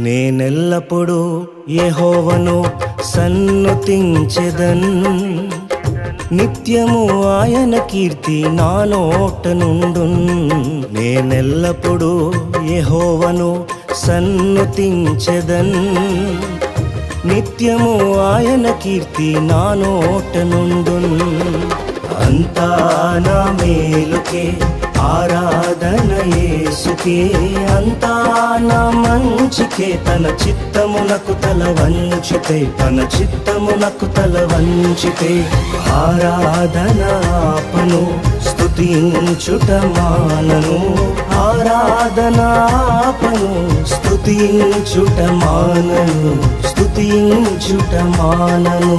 నేనెల్లప్పుడూ యెహోవాను సన్నుతించెదన్, నిత్యము ఆయన కీర్తి నా నోట నుండున్. నేనెల్లప్పుడూ యెహోవాను సన్నుతించెదన్, నిత్యము ఆయన కీర్తి నా నోట నుండున్. అంతా నా మేలుకే ఆరాధన యేసుకే, అంతా నా మంచికే. తన చిత్తమునకు తల వంచితే, తన చిత్తమునకు తల వంచితే ఆరాధన ఆపను, స్తుతించుట మానను. ఆరాధన ఆపను, స్తుతించుట మానను, స్తుతించుట మానను.